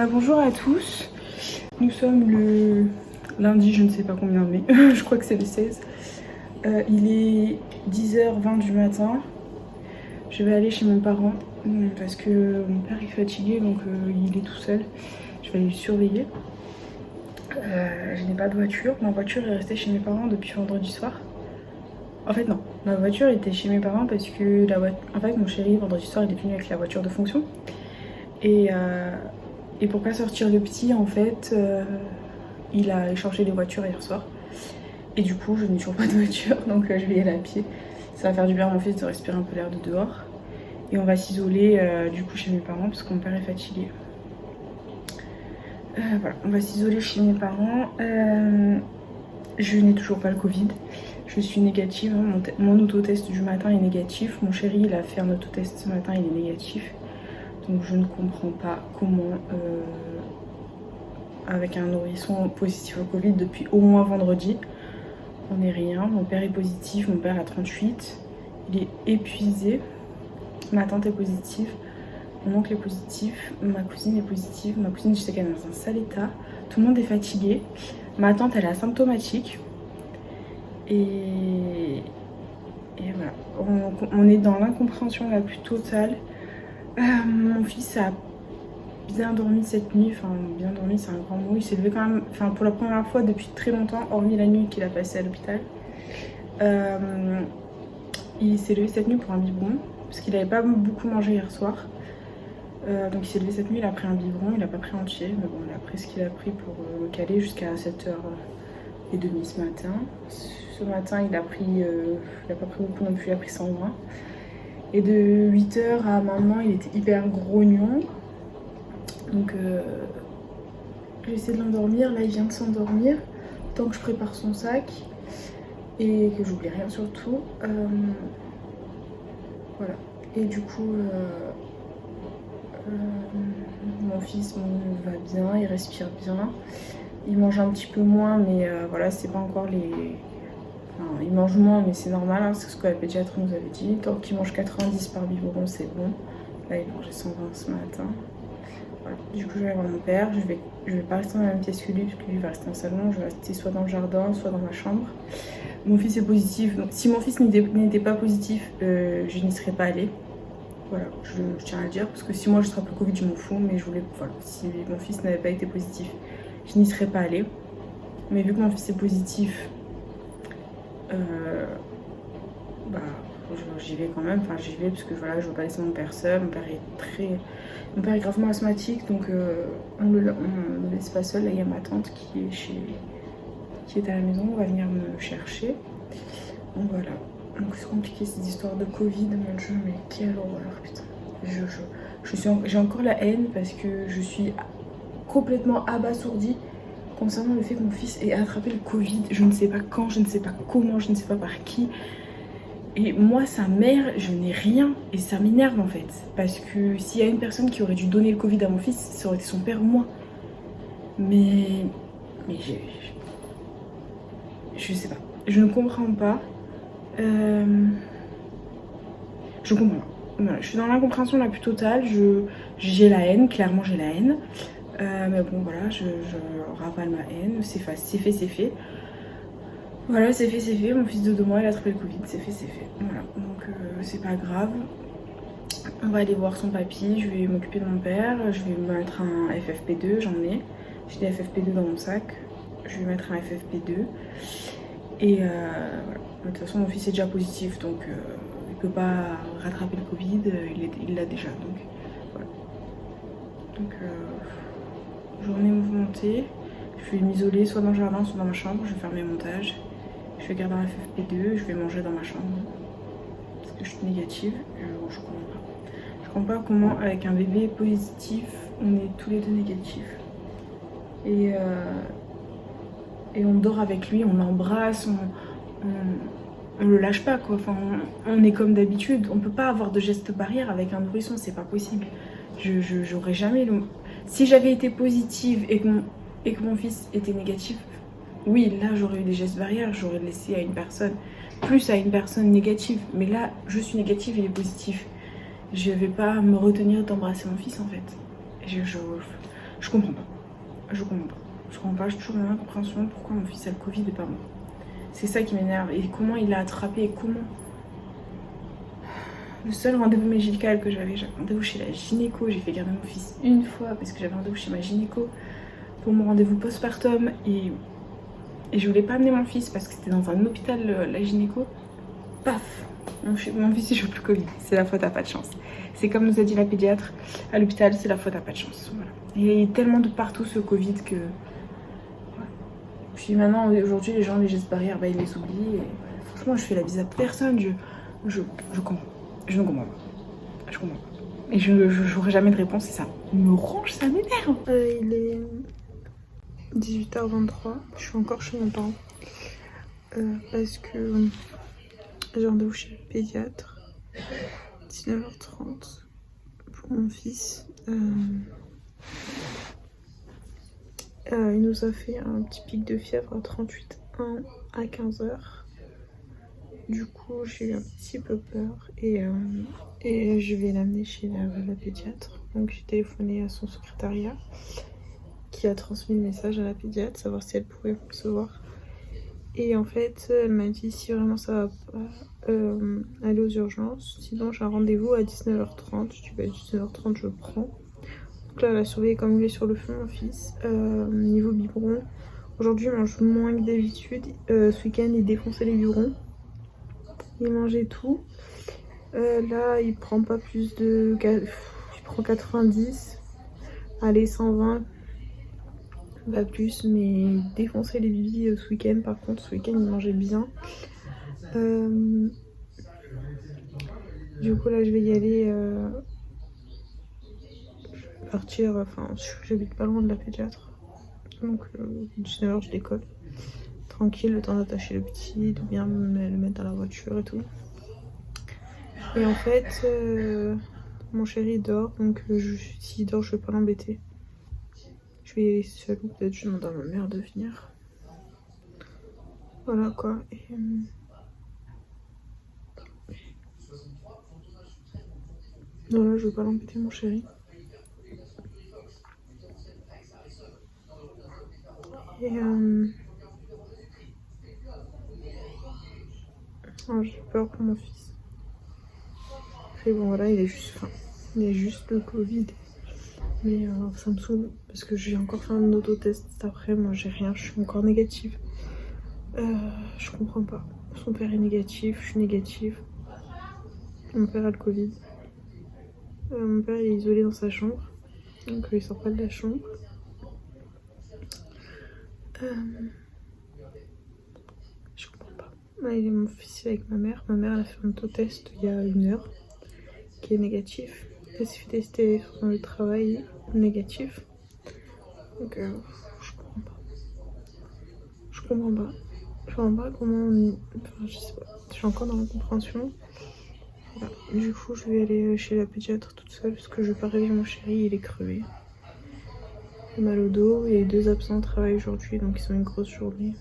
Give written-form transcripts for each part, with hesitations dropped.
Bonjour à tous, nous sommes le lundi, je ne sais pas combien mai, je crois que c'est le 16. Il est 10h20 du matin, je vais aller chez mes parents parce que mon père est fatigué donc il est tout seul, je vais aller le surveiller. Je n'ai pas de voiture, ma voiture est restée chez mes parents depuis vendredi soir. En fait non, ma voiture était chez mes parents parce que en fait mon chéri vendredi soir il est venu avec la voiture de fonction et pour pas sortir le petit en fait il a échangé les voitures hier soir et du coup je n'ai toujours pas de voiture donc je vais y aller à pied. Ça va faire du bien à mon fils de respirer un peu l'air de dehors et on va s'isoler du coup chez mes parents parce que mon père est fatigué. Voilà, on va s'isoler chez mes parents. Je n'ai toujours pas le Covid. Je suis négative, hein. Mon autotest du matin est négatif. Mon chéri il a fait un autotest ce matin, il est négatif. Donc je ne comprends pas comment, avec un nourrisson positif au Covid depuis au moins vendredi, on n'est rien. Mon père est positif, mon père a 38, il est épuisé. Ma tante est positive, mon oncle est positif, ma cousine est positive. Ma cousine je sais qu'elle est dans un sale état. Tout le monde est fatigué. Ma tante elle est asymptomatique. Et voilà, on est dans l'incompréhension la plus totale. Mon fils a bien dormi cette nuit, enfin bien dormi c'est un grand mot, il s'est levé quand même, enfin pour la première fois depuis très longtemps, hormis la nuit qu'il a passée à l'hôpital. Il s'est levé cette nuit pour un biberon, parce qu'il n'avait pas beaucoup mangé hier soir. Donc il s'est levé cette nuit, il a pris un biberon, il n'a pas pris entier, mais bon il a pris ce qu'il a pris pour le caler jusqu'à 7h30 ce matin. Ce matin il a pris, il n'a pas pris beaucoup non plus, il a pris 100 grammes. Et de 8h à maintenant il était hyper grognon. Donc j'ai essayé de l'endormir, là il vient de s'endormir. Tant que je prépare son sac et que j'oublie rien surtout. Voilà. Et du coup mon fils va bien, il respire bien. Il mange un petit peu moins mais voilà c'est pas encore les... Enfin, il mange moins mais c'est normal, hein, c'est ce que la pédiatre nous avait dit. Tant qu'il mange 90 par biberon c'est bon. Là il mangeait 120 ce matin. Voilà. Du coup je vais aller voir mon père, je vais pas rester dans la même pièce que lui parce que lui va rester en salon, je vais rester soit dans le jardin, soit dans ma chambre. Mon fils est positif, donc si mon fils n'était pas positif, je n'y serais pas allée. Voilà, je tiens à le dire, parce que si moi je attrape le Covid je m'en fous, mais je voulais, voilà, si mon fils n'avait pas été positif, je n'y serais pas allée. Mais vu que mon fils est positif, bah j'y vais quand même, enfin j'y vais parce que voilà, je veux pas laisser mon père seul. Mon père est gravement asthmatique donc on le laisse pas seul. Là il y a ma tante qui est à la maison, on va venir me chercher. Donc voilà, donc c'est compliqué cette histoire de Covid, mon dieu, mais quelle horreur, putain. J'ai encore la haine parce que je suis complètement abasourdie concernant le fait que mon fils ait attrapé le Covid. Je ne sais pas quand, je ne sais pas comment, je ne sais pas par qui. Et moi, sa mère, je n'ai rien et ça m'énerve en fait. Parce que s'il y a une personne qui aurait dû donner le Covid à mon fils, ça aurait été son père ou moi. Mais je sais pas. Je ne comprends pas. Je comprends pas. Voilà, je suis dans l'incompréhension la plus totale. J'ai la haine, clairement j'ai la haine. Mais bon voilà, je ravale ma haine. C'est fait, c'est fait. Voilà, c'est fait. Mon fils de 2 mois il a attrapé le Covid, c'est fait. Voilà, donc c'est pas grave. On va aller voir son papy, je vais m'occuper de mon père, je vais me mettre un FFP2, j'en ai. J'ai des FFP2 dans mon sac, je vais mettre un FFP2. Et voilà, de toute façon mon fils est déjà positif donc il peut pas rattraper le Covid, il l'a déjà donc voilà. Donc journée mouvementée, je vais m'isoler soit dans le jardin soit dans ma chambre, je vais faire mes montages. Je vais garder un FFP2, je vais manger dans ma chambre parce que je suis négative. Je comprends pas. Je comprends pas comment avec un bébé positif on est tous les deux négatifs. Et on dort avec lui, on l'embrasse, on le lâche pas quoi. Enfin, on est comme d'habitude. On peut pas avoir de gestes barrières avec un nourrisson, c'est pas possible. J'aurais jamais Si j'avais été positive et que mon fils était négatif, oui, là j'aurais eu des gestes barrières, j'aurais laissé à une personne, plus à une personne négative. Mais là, je suis négative, il est positif. Je vais pas me retenir d'embrasser mon fils en fait. Je Je comprends pas. Je comprends pas. Je comprends pas, j'ai toujours une incompréhension pourquoi mon fils a le Covid et pas moi. C'est ça qui m'énerve. Et comment il l'a attrapé et comment. Le seul rendez-vous médical que j'avais rendez-vous chez la gynéco. J'ai fait garder mon fils une fois parce que j'avais rendez-vous chez ma gynéco pour mon rendez-vous postpartum. Et je voulais pas amener mon fils parce que c'était dans un hôpital, la gynéco. Paf, mon fils il joue plus Covid. C'est la faute à pas de chance. C'est comme nous a dit la pédiatre à l'hôpital, c'est la faute à pas de chance. Voilà. Et il y a tellement de partout ce Covid que. Puis maintenant, aujourd'hui, les gens, les gestes barrières, bah, ils les oublient. Et franchement, je fais la bise à personne. Je comprends. Je ne comprends pas. Je comprends pas. Et je n'aurai jamais de réponse et ça me ronge, ça m'énerve. Il est 18h23. Je suis encore chez mes parents. Parce que j'ai rendez-vous chez le pédiatre. 19h30 pour mon fils. Il nous a fait un petit pic de fièvre à 38,1 à 15h. Du coup, j'ai eu un petit peu peur et je vais l'amener chez la pédiatre. Donc, j'ai téléphoné à son secrétariat qui a transmis le message à la pédiatre, savoir si elle pouvait me recevoir. Et en fait, elle m'a dit si vraiment ça va pas, aller aux urgences. Sinon, j'ai un rendez-vous à 19h30. Je dis bah, 19h30, je prends. Donc là, elle a surveillé comme il est sur le feu, mon fils. Niveau biberon, aujourd'hui, il mange moins que d'habitude. Ce week-end, il défonçait les biberons. Il mangeait tout. Là, il prend pas plus de. Il prend 90. Allez, 120. Pas plus, mais il défonçait les bibis ce week-end. Par contre, ce week-end, il mangeait bien. Du coup, là, je vais y aller. Partir, enfin j'habite pas loin de la pédiatre, donc 19h je décolle tranquille, le temps d'attacher le petit, de bien le mettre dans la voiture et tout. Et en fait mon chéri dort, donc s'il dort je vais pas l'embêter, je vais y aller seule ou peut-être je demande à ma mère de venir, voilà quoi. Et voilà, je vais pas l'embêter mon chéri. Et j'ai peur pour mon fils. Et bon voilà, il est juste le Covid. Mais ça me saoule parce que j'ai encore fait un autotest après, moi j'ai rien, je suis encore négative. Je comprends pas. Son père est négatif, je suis négative. Mon père a le Covid. Mon père est isolé dans sa chambre, donc il sort pas de la chambre. Je comprends pas. Là, il est mon fils avec ma mère. Ma mère elle a fait un autotest il y a 1 heure qui est négatif. Elle s'est fait tester sur le travail, négatif. Donc je comprends pas. Je comprends pas comment enfin je sais pas. Je suis encore dans l'incompréhension. Voilà. Du coup je vais aller chez la pédiatre toute seule parce que je vais pas réveiller mon chéri, il est crevé. Il a mal au dos et les 2 absents travaillent aujourd'hui, donc ils ont une grosse journée.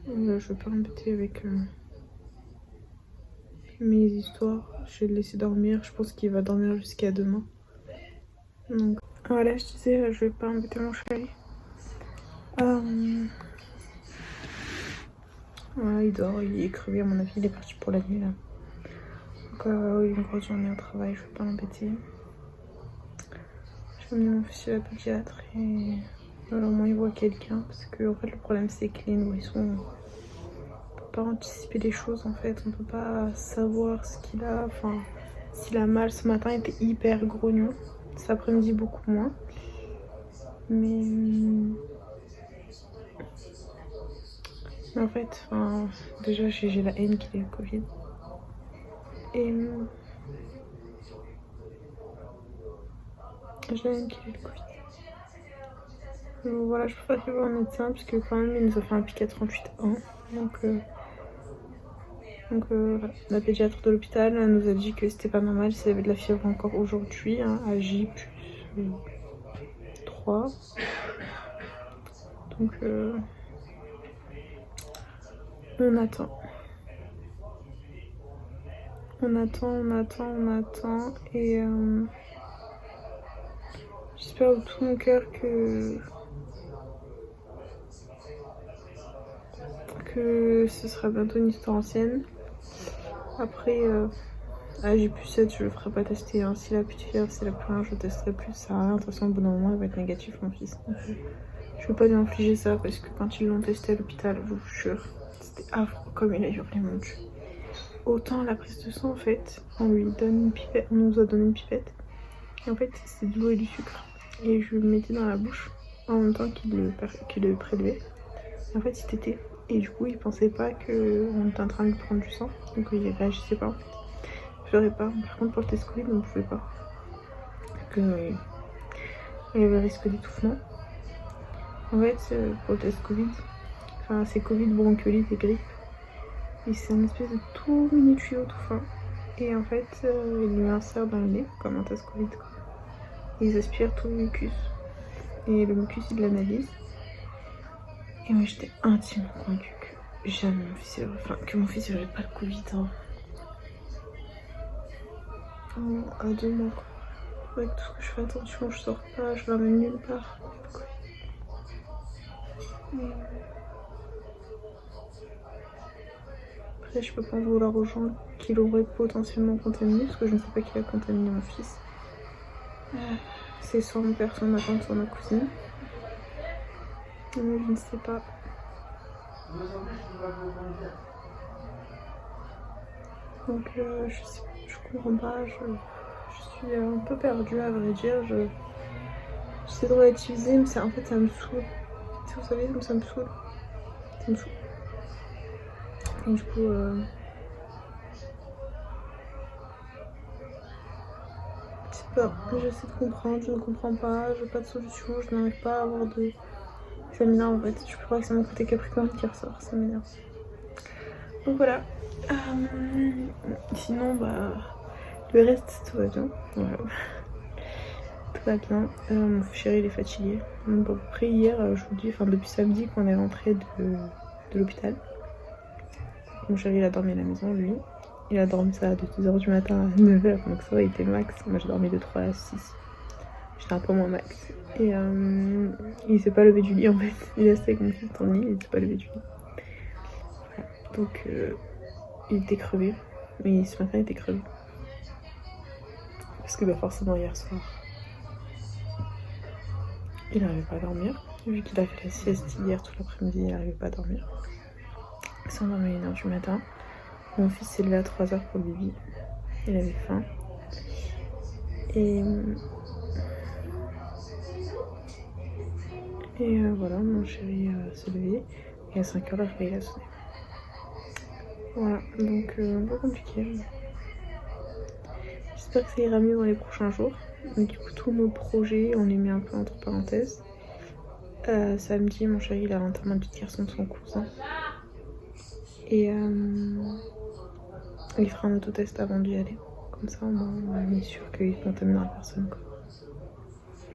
Je vais pas l'embêter avec mes histoires. Je vais le laisser dormir. Je pense qu'il va dormir jusqu'à demain. Donc voilà, je disais, je vais pas embêter mon chéri. Voilà, il dort, il est crevé à mon avis, il est parti pour la nuit là. Donc il a une grosse journée au travail, je vais pas l'embêter. Je vais emmener mon fils chez la pédiatre et voilà, au moins il voit quelqu'un. Parce que en fait le problème c'est que les nourrissons, on peut pas anticiper les choses en fait, on peut pas savoir ce qu'il a, enfin s'il a mal. Ce matin il était hyper grognon, cet après-midi beaucoup moins. Mais en fait, déjà j'ai la haine qu'il ait le Covid. Et j'ai la haine qu'il ait le Covid. Donc voilà, je préfère qu'il voit un médecin parce que quand même il nous a fait un pic à 38,1. Donc voilà. La pédiatre de l'hôpital nous a dit que c'était pas normal s'il avait de la fièvre encore aujourd'hui, hein, à J plus 3. Donc on attend. On attend et J'espère de tout mon cœur que ce sera bientôt une histoire ancienne. Après, j'ai plus 7, je le ferai pas tester. Hein. S'il a plus de fièvre, s'il a plus rien, je le testerai plus. Ça sert à rien. De toute façon, au bout d'un moment, il va être négatif, mon fils. Donc, je vais pas lui infliger ça parce que quand ils l'ont testé à l'hôpital, je vous jure, c'était affreux comme il a hurlé, mon dieu. Autant la prise de sang, en fait, on lui donne une pipette, on nous a donné une pipette. Et en fait, c'est de l'eau et du sucre. Et je le mettais dans la bouche en même temps qu'il le prélevait. Et en fait, il tétait. Et du coup, il pensait pas qu'on était en train de lui prendre du sang. Donc, il réagissait pas, en fait. Il pleurait pas. Par contre, pour le test Covid, on ne pouvait pas. Donc, il y avait risque d'étouffement. En fait, pour le test Covid, enfin, c'est Covid, bronchiolite et grippe. Et c'est un espèce de tout mini tuyau tout fin. Et en fait, il lui insère dans le nez, comme un test Covid, quoi. Et ils aspirent tout le mucus. Et le mucus, il l'analyse. Et moi, j'étais intimement convaincue que jamais mon fils, que mon fils n'aurait pas le Covid. Hein. À 2 mois, quoi. Avec tout ce que je fais attention, je sors pas, je l'emmène nulle part. Après, je peux pas en vouloir aux gens qui l'auraient potentiellement contaminé, parce que je ne sais pas qui a contaminé mon fils. C'est soit mon père, soit ma tante, soit ma cousine. Mais je ne sais pas. Donc je sais, je comprends pas, je suis un peu perdue à vrai dire. J'essaie de relativiser, mais en fait ça me saoule. Si vous savez, ça me saoule. Ça me saoule. Et du coup, je sais pas, j'essaie de comprendre, je ne comprends pas, j'ai pas de solution, je n'arrive pas à avoir de... Ça m'énerve en fait, je peux pas que c'est mon côté capricorne qui ressort, ça m'énerve. Donc voilà. Sinon, bah, le reste, tout va bien. Voilà. Tout va bien. Mon chéri, il est fatigué. Bon, après, hier, aujourd'hui, enfin depuis samedi qu'on est rentré de l'hôpital. Mon chéri, il a dormi à la maison, lui. Il a dormi ça de 2h du matin à 9h, donc ça va, il était max. Moi, j'ai dormi de 3 à 6. J'étais un peu moins max. Et il s'est pas levé du lit en fait. Il est resté avec mon fils dans le lit, il s'est pas levé du lit. Voilà. Donc, il était crevé. Mais ce matin, il était crevé. Parce que bah, forcément, hier soir, il n'arrivait pas à dormir. Vu qu'il a fait la sieste hier tout l'après-midi, il n'arrivait pas à dormir. Il s'est endormi à 1h du matin. Mon fils s'est levé à 3h pour le bibi. Il avait faim. Et voilà, mon chéri s'est levé. Et à 5h, le réveil a sonné. Voilà, donc un peu compliqué. J'espère que ça ira mieux dans les prochains jours. Mais du coup, tous nos projets, on les met un peu entre parenthèses. Samedi, mon chéri, il a l'enterrement du petit garçon de son cousin. Et il fera un autotest avant d'y aller. Comme ça, au moins, on est sûr qu'il ne contaminera personne, quoi.